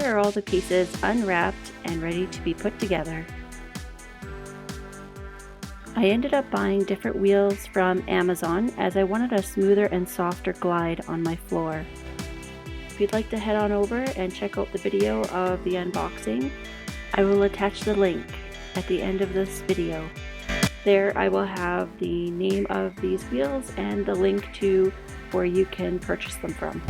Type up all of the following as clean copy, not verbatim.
here are all the pieces unwrapped and ready to be put together. I ended up buying different wheels from Amazon as I wanted a smoother and softer glide on my floor. If you'd like to head on over and check out the video of the unboxing, I will attach the link at the end of this video. There I will have the name of these wheels and the link to where you can purchase them from.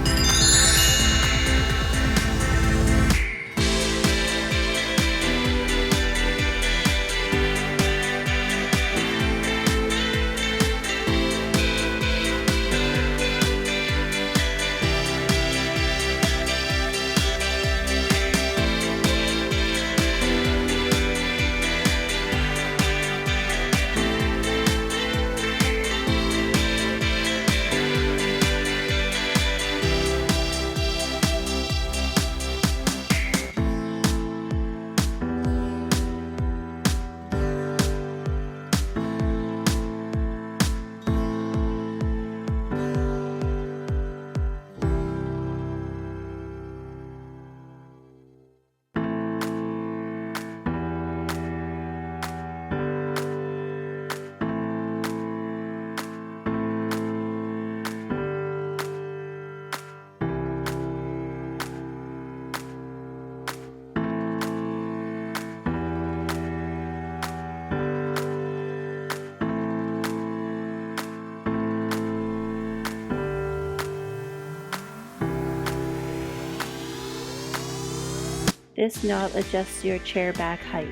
This knob adjusts your chair back height.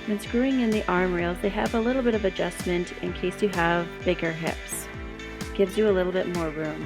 When screwing in the arm rails, they have a little bit of adjustment in case you have bigger hips. Gives you a little bit more room.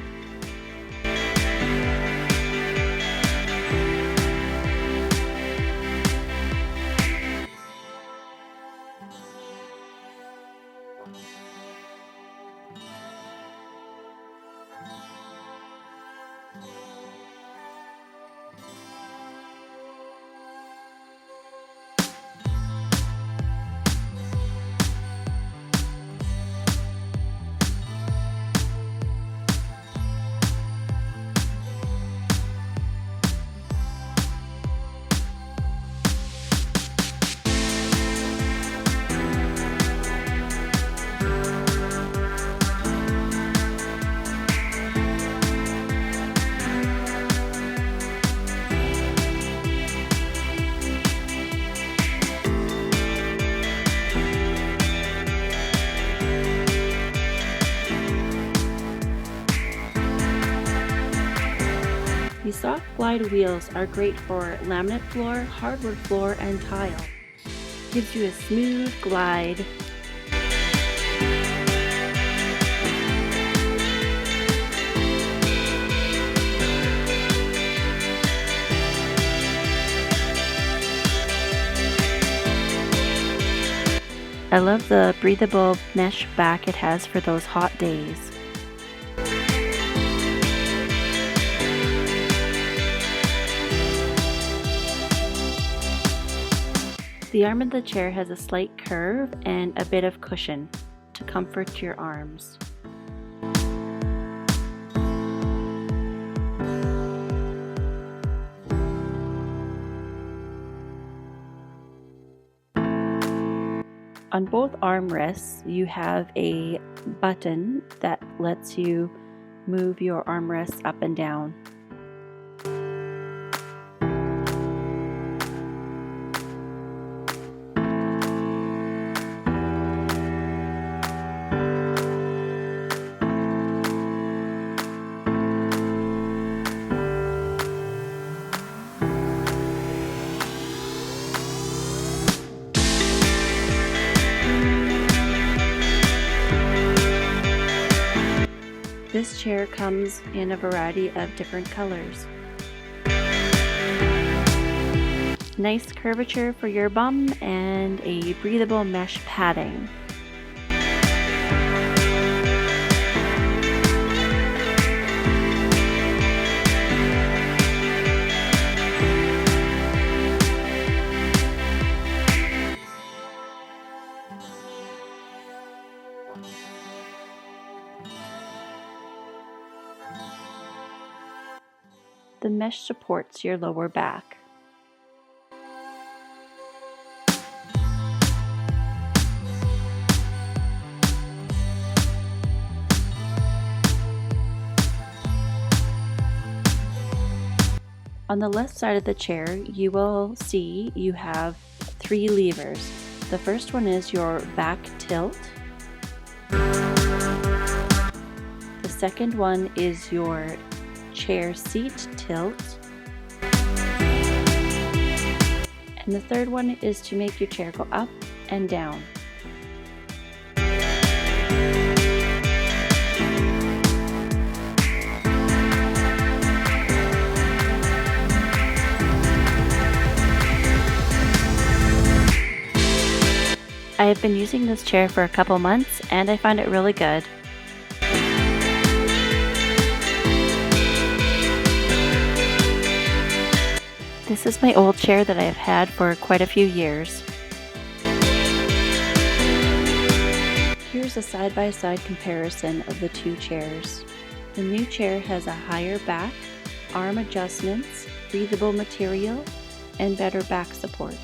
These soft glide wheels are great for laminate floor, hardwood floor, and tile. Gives you a smooth glide. I love the breathable mesh back it has for those hot days. The arm of the chair has a slight curve and a bit of cushion to comfort your arms. On both armrests, you have a button that lets you move your armrests up and down. This chair comes in a variety of different colors. Nice curvature for your bum and a breathable mesh padding. The mesh supports your lower back. On the left side of the chair, you will see you have 3 levers. The first one is your back tilt. The second one is your chair seat tilt. And the third one is to make your chair go up and down. I have been using this chair for a couple months and I find it really good. This is my old chair that I have had for quite a few years. Here's a side-by-side comparison of the 2 chairs. The new chair has a higher back, arm adjustments, breathable material, and better back support,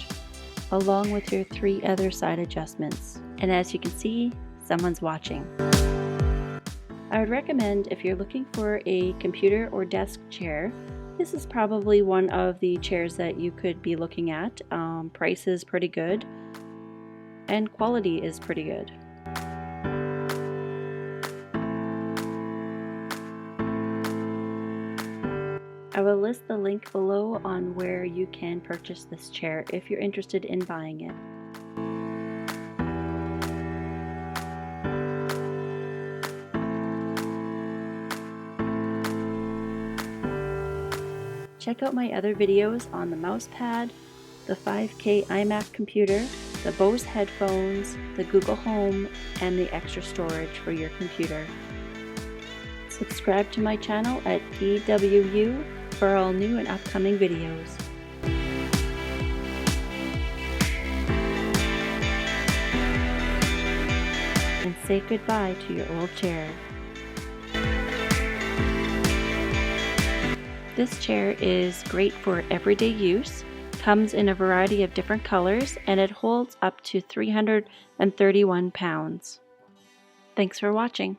along with your 3 other side adjustments. And as you can see, someone's watching. I would recommend, if you're looking for a computer or desk chair, this is probably one of the chairs that you could be looking at. Price is pretty good and quality is pretty good. I will list the link below on where you can purchase this chair if you're interested in buying it. Check out my other videos on the mouse pad, the 5K iMac computer, the Bose headphones, the Google Home, and the extra storage for your computer. Subscribe to my channel at DWU for all new and upcoming videos. And say goodbye to your old chair. This chair is great for everyday use, comes in a variety of different colors, and it holds up to 331 pounds. Thanks for watching.